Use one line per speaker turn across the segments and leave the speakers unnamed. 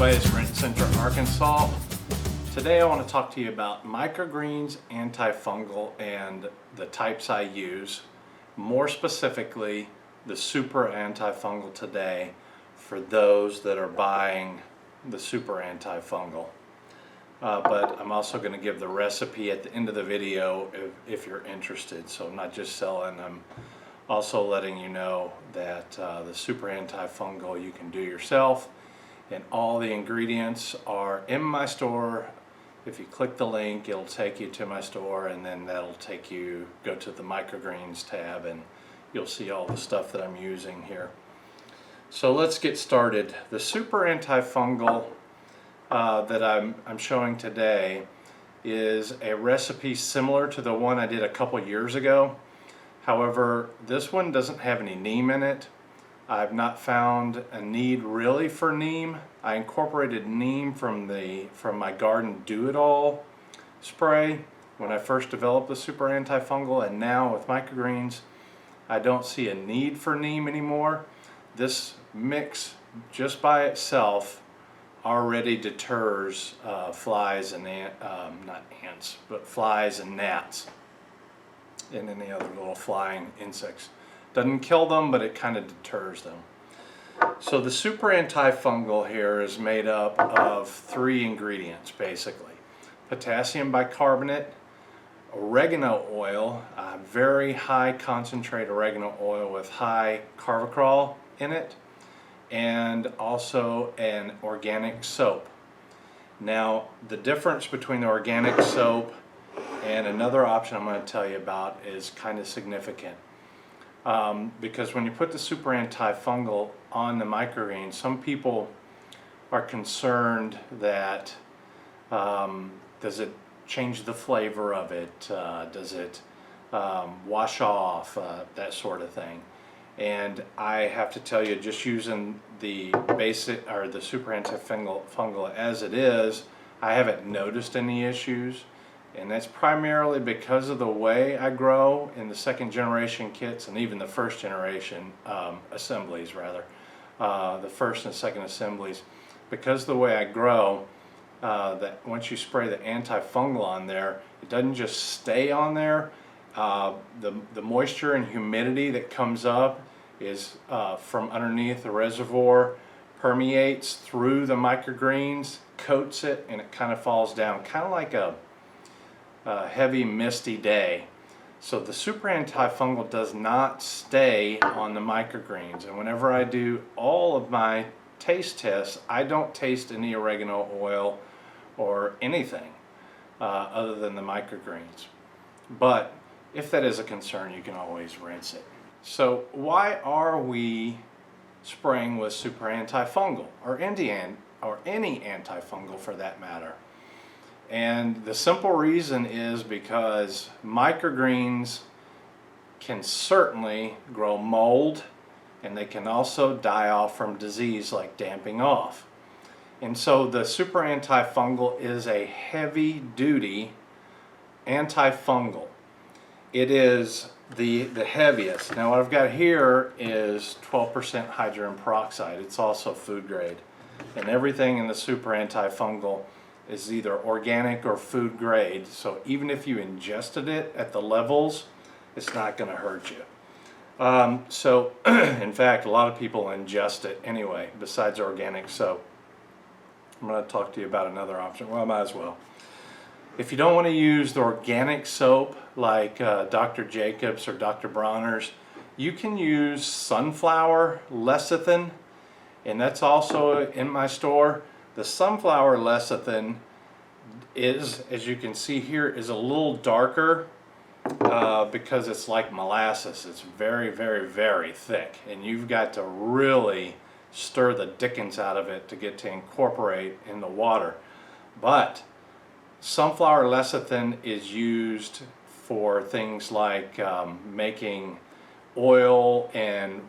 everybody, it's Brent in Central Arkansas. Today I want to talk to you about microgreens, antifungal, and the types I use. More specifically, the Super Antifungal today for those that are buying the Super Antifungal. But I'm also going to give the recipe at the end of the video if you're interested. So I'm not just selling, I'm also letting you know that the Super Antifungal you can do yourself. And all the ingredients are in my store. If you click the link, it'll take you to my store, and then that'll take you, go to the microgreens tab, and you'll see all the stuff that I'm using here. So let's get started. The Super Antifungal that I'm showing today is a recipe similar to the one I did a couple years ago. However, this one doesn't have any neem in it. I've not found a need really for neem. I incorporated neem from my garden do-it-all spray when I first developed the Super Antifungal, and now with microgreens I don't see a need for neem anymore. This mix just by itself already deters flies and not ants, but flies and gnats and any other little flying insects. Doesn't kill them, but it kind of deters them. So the Super Antifungal here is made up of 3 ingredients basically. Potassium bicarbonate, oregano oil, very high concentrate oregano oil with high carvacrol in it, and also an organic soap. Now the difference between the organic soap and another option I'm going to tell you about is kind of significant. Because when you put the Super Antifungal on the microgreen, some people are concerned that does it change the flavor of it, does it wash off, that sort of thing. And I have to tell you, just using the basic or the Super Antifungal as it is, I haven't noticed any issues. And that's primarily because of the way I grow in the 2nd generation kits, and even the 1st generation assemblies rather, the 1st and 2nd assemblies. Because of the way I grow, that once you spray the antifungal on there, it doesn't just stay on there. The moisture and humidity that comes up is from underneath the reservoir, permeates through the microgreens, coats it, and it kind of falls down, kind of like a heavy misty day. So the Super Antifungal does not stay on the microgreens, and whenever I do all of my taste tests, I don't taste any oregano oil or anything other than the microgreens. But if that is a concern, you can always rinse it. So why are we spraying with Super Antifungal or any antifungal for that matter? And the simple reason is because microgreens can certainly grow mold, and they can also die off from disease like damping off. And so the Super Antifungal is a heavy duty antifungal. It is the heaviest. Now what I've got here is 12% hydrogen peroxide. It's also food grade. And everything in the Super Antifungal is either organic or food grade, so even if you ingested it at the levels, it's not going to hurt you. So in fact, a lot of people ingest it anyway, besides organic soap. I'm going to talk to you about another option. Well, I might as well. If you don't want to use the organic soap like Dr. Jacobs or Dr. Bronner's, you can use sunflower lecithin, and that's also in my store. The sunflower lecithin is, as you can see here, is a little darker because it's like molasses. It's very, very, very thick, and you've got to really stir the dickens out of it to get to incorporate in the water. But sunflower lecithin is used for things like making oil and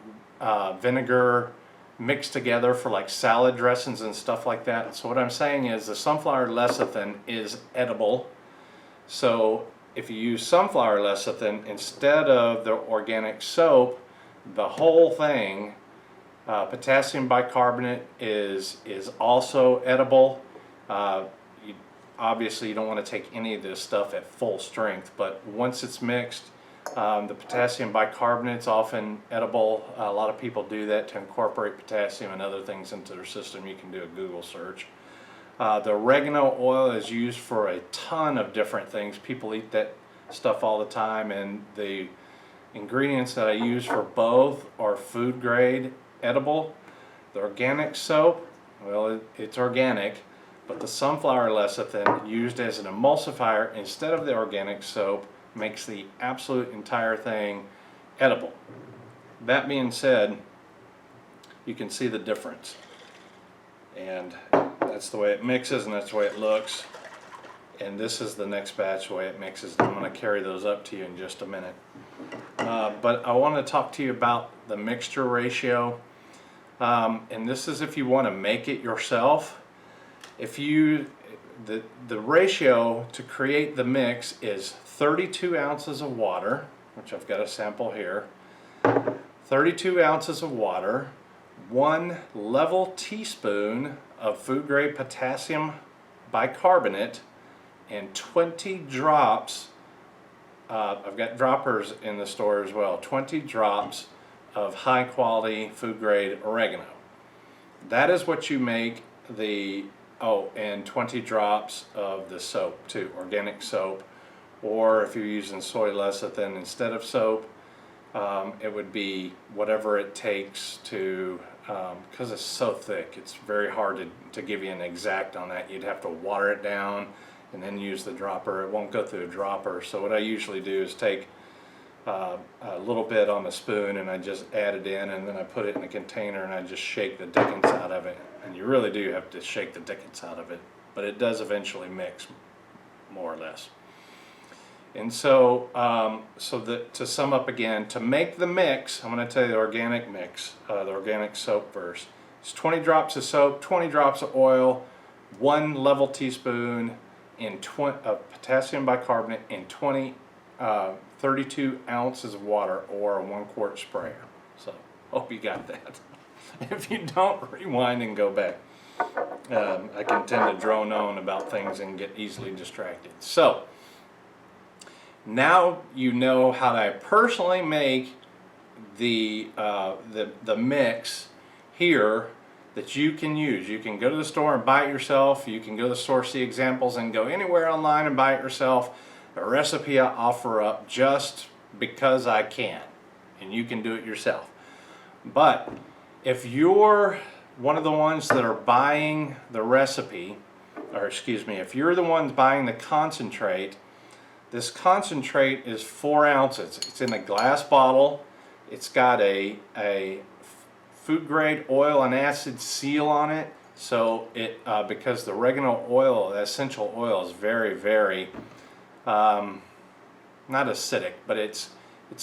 vinegar mixed together for like salad dressings and stuff like that. So what I'm saying is the sunflower lecithin is edible. So if you use sunflower lecithin instead of the organic soap, the whole thing Potassium bicarbonate is also edible. Obviously you don't want to take any of this stuff at full strength, but once it's mixed, the potassium bicarbonate is often edible. A lot of people do that to incorporate potassium and other things into their system. You can do a Google search. The oregano oil is used for a ton of different things. People eat that stuff all the time, and the ingredients that I use for both are food grade edible. The organic soap, well, it's organic, but the sunflower lecithin used as an emulsifier instead of the organic soap makes the absolute entire thing edible. That being said, you can see the difference, and that's the way it mixes and that's the way it looks. And this is the next batch, the way it mixes. I'm going to carry those up to you in just a minute. But I want to talk to you about the mixture ratio, and this is if you want to make it yourself. If you the ratio to create the mix is 32 ounces of water, which I've got a sample here. 32 ounces of water, 1 level teaspoon of food grade potassium bicarbonate, and 20 drops. I've got droppers in the store as well. 20 drops of high quality food grade oregano. That is what you make the, and 20 drops of the soap too, organic soap. Or if you're using soy lecithin instead of soap, it would be whatever it takes to, because it's so thick, it's very hard to give you an exact on that. You'd have to water it down and then use the dropper. It won't go through a dropper. So what I usually do is take a little bit on a spoon and I just add it in, and then I put it in a container and I just shake the dickens out of it. And you really do have to shake the dickens out of it, but it does eventually mix, more or less. And so, to sum up again, to make the mix, I'm going to tell you the organic mix, the organic soap first. It's 20 drops of soap, 20 drops of oil, 1 level teaspoon of potassium bicarbonate, and 32 ounces of water, or a 1 quart sprayer. So, hope you got that. If you don't, rewind and go back. I can tend to drone on about things and get easily distracted. So, now you know how I personally make the mix here that you can use. You can go to the store and buy it yourself. You can go to the store, see examples, and go anywhere online and buy it yourself. A recipe I offer up just because I can, and you can do it yourself. But if you're one of the ones that are buying the recipe, or excuse me, if you're the ones buying the concentrate, this concentrate is 4 ounces. It's in a glass bottle. It's got a food grade oil and acid seal on it. So it because the oregano oil, the essential oil, is very, very not acidic, but it's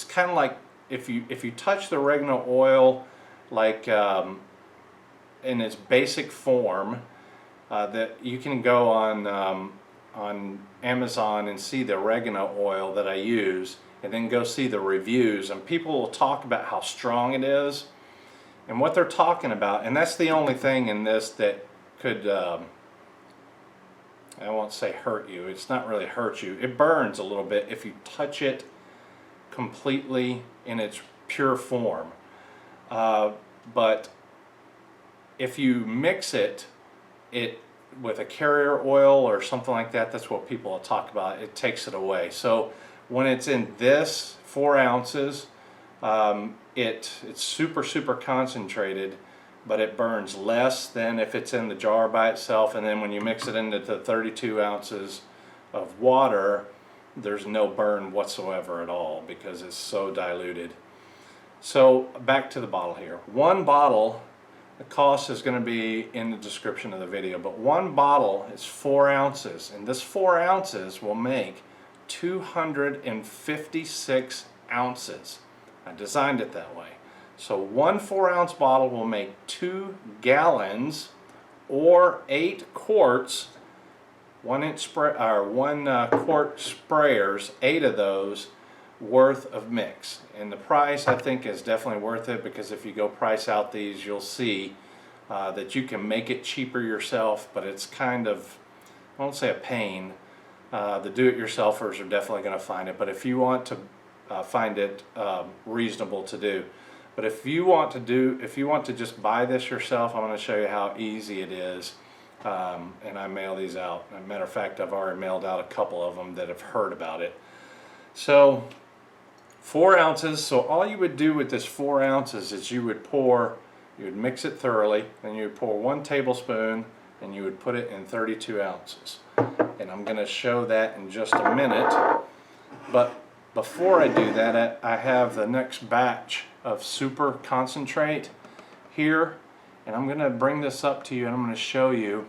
kind of like if you touch the oregano oil like in its basic form, that you can go on Amazon and see the oregano oil that I use, and then go see the reviews, and people will talk about how strong it is and what they're talking about. And that's the only thing in this that could I won't say hurt you. It's not really hurt you. It burns a little bit if you touch it completely in its pure form, but if you mix it with a carrier oil or something like that, that's what people will talk about. It takes it away. So when it's in this 4 ounces, it's super concentrated, but it burns less than if it's in the jar by itself. And then when you mix it into the 32 ounces of water, there's no burn whatsoever at all because it's so diluted. So back to the bottle here. One bottle, the cost is going to be in the description of the video, but one bottle is 4 ounces, and this 4 ounces will make 256 ounces. I designed it that way. So one 4 ounce bottle will make 2 gallons or 8 quarts, 1 quart sprayers, 8 of those worth of mix, and the price I think is definitely worth it, because if you go price out these, you'll see that you can make it cheaper yourself, but it's kind of, I won't say a pain. The do-it-yourselfers are definitely going to find it, but if you want to find it reasonable to do. But if you want to just buy this yourself, I'm going to show you how easy it is. And I mail these out. As a matter of fact, I've already mailed out a couple of them that have heard about it. So 4 ounces. So all you would do with this 4 ounces is you would mix it thoroughly, and you would pour 1 tablespoon, and you would put it in 32 ounces. And I'm going to show that in just a minute. But before I do that, I have the next batch of Super Concentrate here, and I'm going to bring this up to you, and I'm going to show you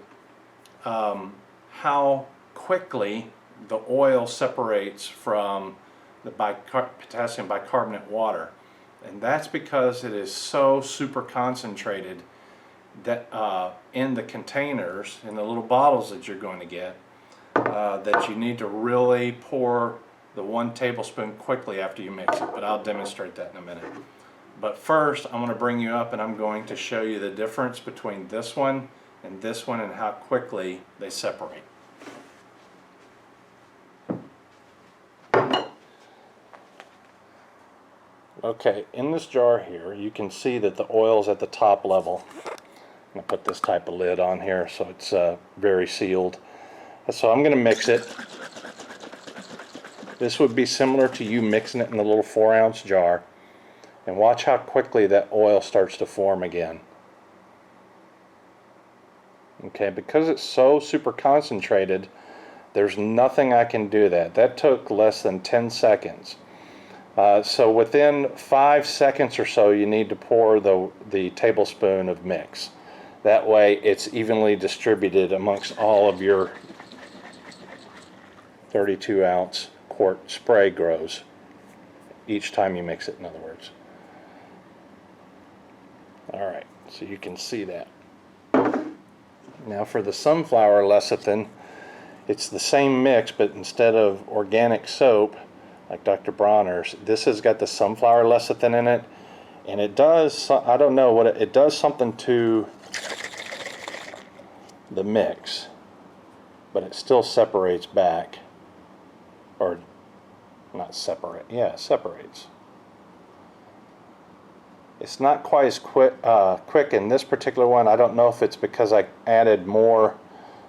how quickly the oil separates from the potassium bicarbonate water. And that's because it is so super concentrated that in the containers, in the little bottles that you're going to get, that you need to really pour the 1 tablespoon quickly after you mix it. But I'll demonstrate that in a minute. But first, I'm going to bring you up, and I'm going to show you the difference between this one and how quickly they separate. Okay, in this jar here, you can see that the oil's at the top level. I'm going to put this type of lid on here so it's very sealed. So I'm going to mix it. This would be similar to you mixing it in a little 4-ounce jar. And watch how quickly that oil starts to form again. Okay, because it's so super concentrated, there's nothing I can do that. That took less than 10 seconds. So within 5 seconds or so, you need to pour the tablespoon of mix. That way it's evenly distributed amongst all of your 32-ounce quart spray grows. Each time you mix it, in other words. Alright, so you can see that. Now for the sunflower lecithin, it's the same mix, but instead of organic soap, like Dr. Bronner's, this has got the sunflower lecithin in it, and it does, I don't know what it does something to the mix, but it still separates back, or not separate, yeah, it separates. It's not quite as quick in this particular one. I don't know if it's because I added more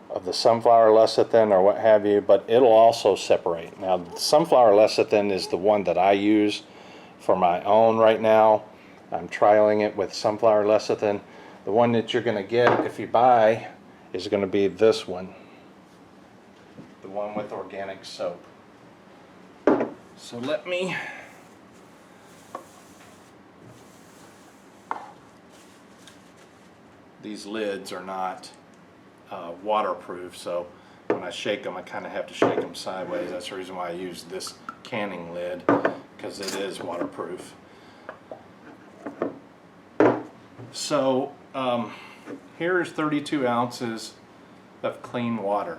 of the sunflower lecithin or what have you, but it'll also separate. Now, the sunflower lecithin is the one that I use for my own right now. I'm trialing it with sunflower lecithin. The one that you're going to get if you buy is going to be this one, the one with organic soap. So let me these lids are not waterproof, so when I shake them, I kind of have to shake them sideways. That's the reason why I use this canning lid, because it is waterproof. So here's 32 ounces of clean water,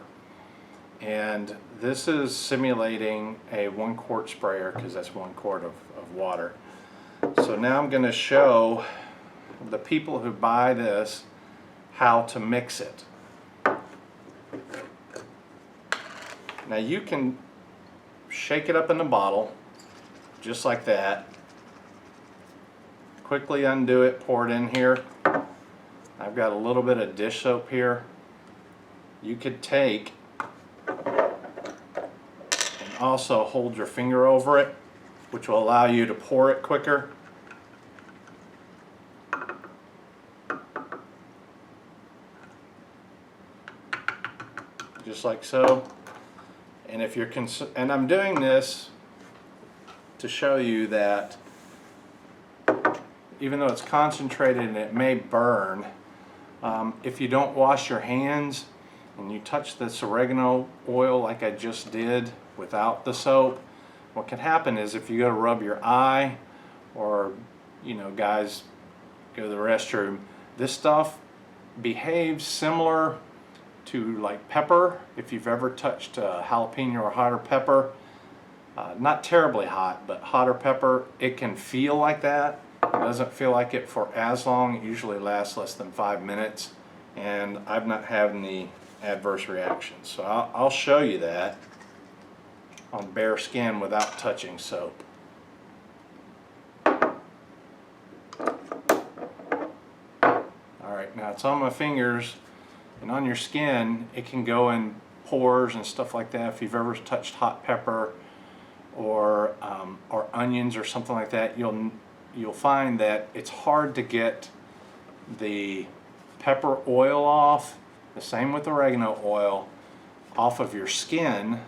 and this is simulating a 1 quart sprayer, because that's 1 quart of water. So now I'm going to show the people who buy this how to mix it. Now you can shake it up in the bottle just like that, quickly undo it, pour it in here. I've got a little bit of dish soap here. You could take and also hold your finger over it, which will allow you to pour it quicker. Just like so. And if you're and I'm doing this to show you that even though it's concentrated and it may burn, if you don't wash your hands and you touch this oregano oil like I just did without the soap, what can happen is if you go to rub your eye, or guys go to the restroom, this stuff behaves similar to like pepper. If you've ever touched jalapeno or hotter pepper, not terribly hot, but hotter pepper, it can feel like that. It doesn't feel like it for as long. It usually lasts less than 5 minutes, and I've not had any adverse reactions. So I'll show you that on bare skin without touching soap. Alright, now it's on my fingers, and on your skin it can go in pores and stuff like that. If you've ever touched hot pepper or onions or something like that, you'll find that it's hard to get the pepper oil off. The same with oregano oil off of your skin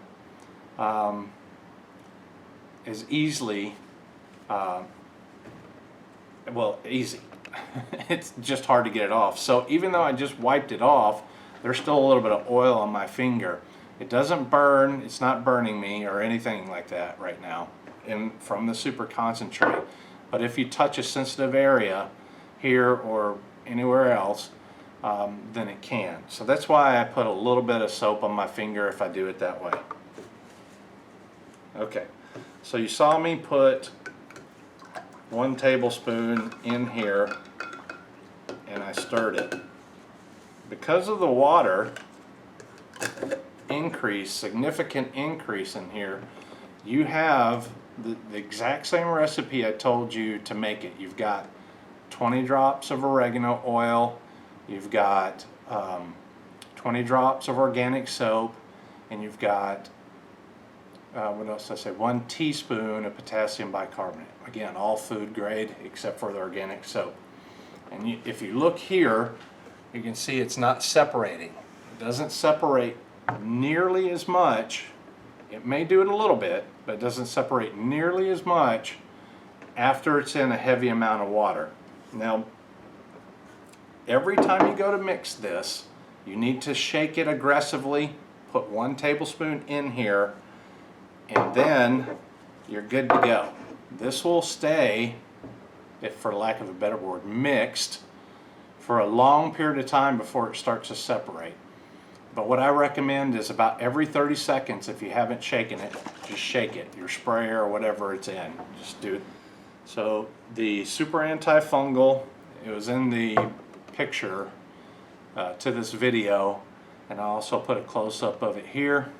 as easily, easy. It's just hard to get it off. So even though I just wiped it off, there's still a little bit of oil on my finger. It doesn't burn, it's not burning me or anything like that right now from the Super Concentrate. But if you touch a sensitive area here or anywhere else, then it can. So that's why I put a little bit of soap on my finger if I do it that way. Okay, so you saw me put 1 tablespoon in here and I stirred it. Because of the water significant increase in here, you have the exact same recipe I told you to make it. You've got 20 drops of oregano oil, you've got 20 drops of organic soap, and you've got what else did I say? 1 teaspoon of potassium bicarbonate. Again, all food grade except for the organic soap. And if you look here, you can see it's not separating. It doesn't separate nearly as much. It may do it a little bit, but it doesn't separate nearly as much after it's in a heavy amount of water. Now, every time you go to mix this, you need to shake it aggressively. Put 1 tablespoon in here, and then you're good to go. This will stay, if for lack of a better word, mixed for a long period of time before it starts to separate. But what I recommend is about every 30 seconds, if you haven't shaken it, just shake it, your sprayer or whatever it's in. Just do it. So the Super Antifungal, it was in the picture to this video, and I also put a close-up of it here.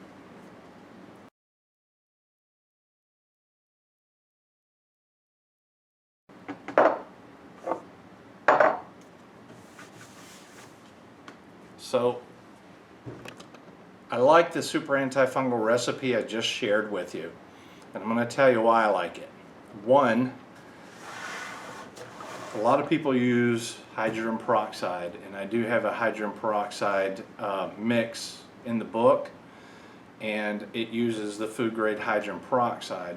So I like the Super Antifungal recipe I just shared with you, and I'm going to tell you why I like it. One, a lot of people use hydrogen peroxide, and I do have a hydrogen peroxide mix in the book, and it uses the food grade hydrogen peroxide,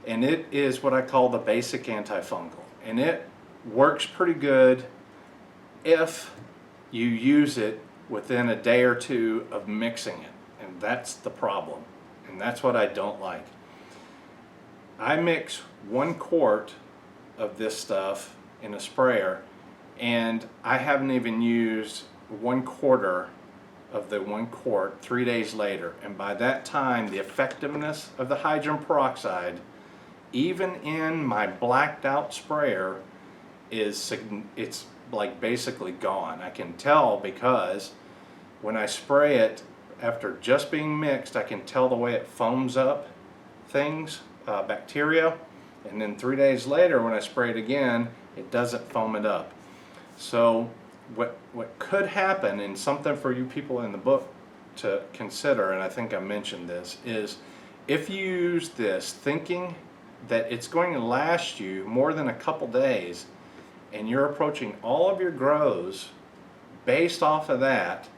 and it is what I call the basic antifungal, and it works pretty good if you use it within a day or 2 of mixing it, and that's the problem, and that's what I don't like. I mix 1 quart of this stuff in a sprayer, and I haven't even used 1/4 of the 1 quart 3 days later, and by that time the effectiveness of the hydrogen peroxide, even in my blacked out sprayer, it's like basically gone. I can tell because when I spray it after just being mixed, I can tell the way it foams up things, bacteria, and then 3 days later when I spray it again, it doesn't foam it up. So what could happen, and something for you people in the book to consider, and I think I mentioned this, is if you use this thinking that it's going to last you more than a couple days, and you're approaching all of your grows based off of that,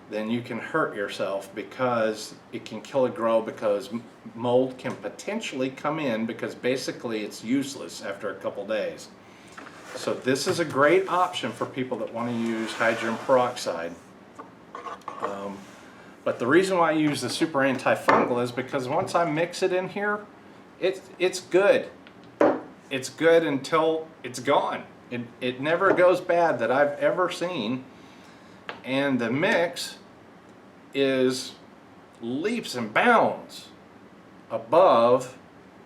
then you can hurt yourself, because it can kill a grow, because mold can potentially come in, because basically it's useless after a couple days. So this is a great option for people that want to use hydrogen peroxide. But the reason why I use the Super Antifungal is because once I mix it in here, it's good. It's good until it's gone. It never goes bad that I've ever seen, and the mix is leaps and bounds above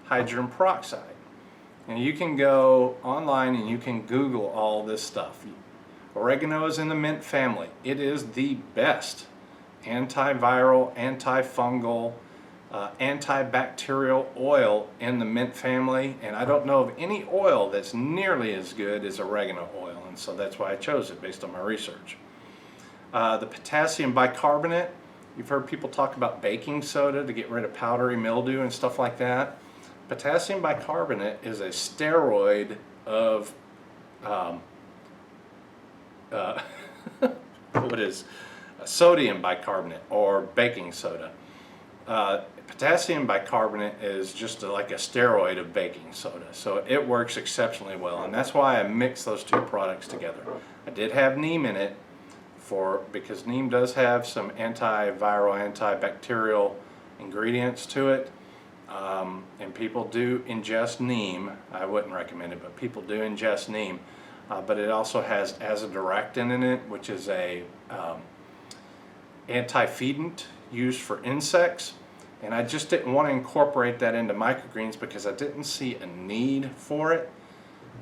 hydrogen peroxide. And you can go online and you can Google all this stuff. Oregano is in the mint family. It is the best antiviral, antifungal, antibacterial oil in the mint family, and I don't know of any oil that's nearly as good as oregano oil, and so that's why I chose it based on my research. The potassium bicarbonate, you've heard people talk about baking soda to get rid of powdery mildew and stuff like that. Potassium bicarbonate is a steroid of what is sodium bicarbonate or baking soda. Potassium bicarbonate is just like a steroid of baking soda, so it works exceptionally well, and that's why I mix those two products together. I did have neem in it because neem does have some antiviral, antibacterial ingredients to it, and people do ingest neem. I wouldn't recommend it, but people do ingest neem. But it also has azadirachtin in it, which is a anti-feedant used for insects, and I just didn't want to incorporate that into microgreens because I didn't see a need for it,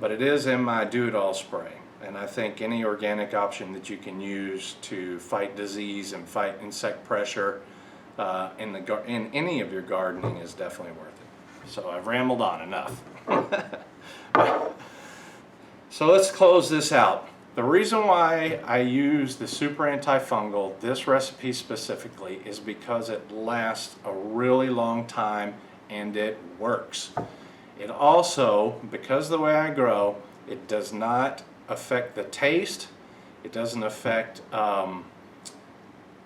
but it is in my do-it-all spray, and I think any organic option that you can use to fight disease and fight insect pressure in any of your gardening is definitely worth it. So I've rambled on enough. So let's close this out. The reason why I use the Super Antifungal, this recipe specifically, is because it lasts a really long time and it works. It also, because of the way I grow, it does not affect the taste. It doesn't affect,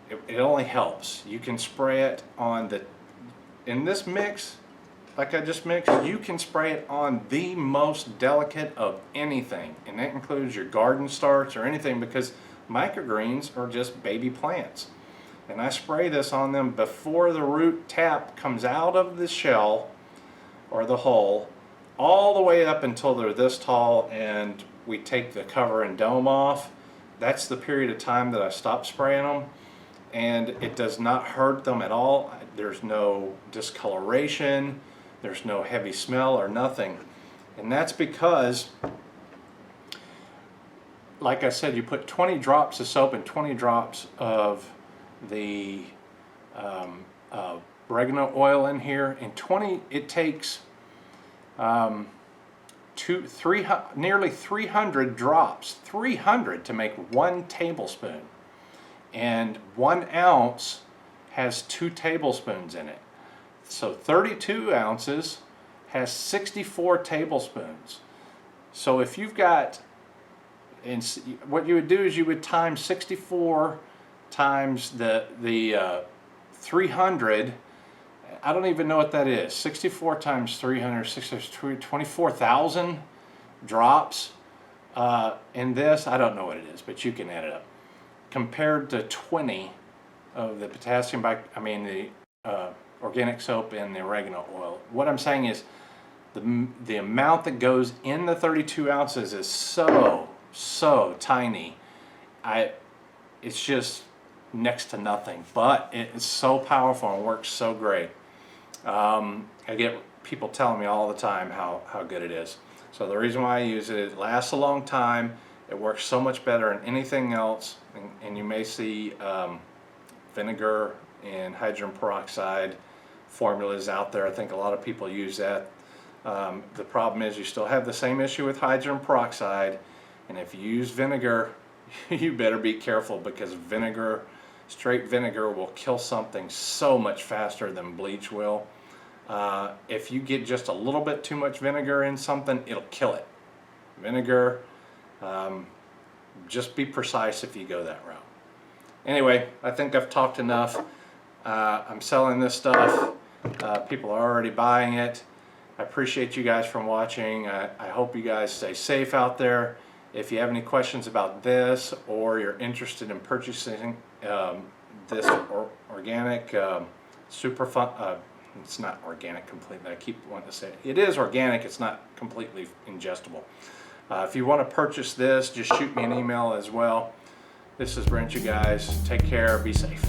it only helps. You can spray it on in this mix, like I just mixed, you can spray it on the most delicate of anything, and that includes your garden starts or anything, because microgreens are just baby plants. And I spray this on them before the root tap comes out of the shell or the hull, all the way up until they're this tall and we take the cover and dome off. That's the period of time that I stop spraying them, and it does not hurt them at all. There's no discoloration. There's no heavy smell or nothing. And that's because, like I said, you put 20 drops of soap and 20 drops of the oregano oil in here. And it takes nearly 300 drops, 300 to make 1 tablespoon. And 1 ounce has 2 tablespoons in it. So 32 ounces has 64 tablespoons. So if you've got, and what you would do is you would times 64 times the 300. I don't even know what that is. 64 times 300, 24,000 drops in this. I don't know what it is, but you can add it up. Compared to 20 of the potassium, organic soap and the oregano oil. What I'm saying is the amount that goes in the 32 ounces is so tiny. It's just next to nothing, but it's so powerful and works so great. I get people telling me all the time how good it is. So the reason why I use it lasts a long time. It works so much better than anything else, and you may see vinegar and hydrogen peroxide formulas out there. I think a lot of people use that. The problem is you still have the same issue with hydrogen peroxide, and if you use vinegar, you better be careful, because straight vinegar will kill something so much faster than bleach will. If you get just a little bit too much vinegar in something, it'll kill it. Vinegar, just be precise if you go that route. Anyway, I think I've talked enough. I'm selling this stuff. People are already buying it. I appreciate you guys from watching. I hope you guys stay safe out there. If you have any questions about this, or you're interested in purchasing this organic super fun, it's not organic completely. I keep wanting to say it. It is organic. It's not completely ingestible. If you want to purchase this, just shoot me an email as well. This is Brent, you guys. Take care. Be safe.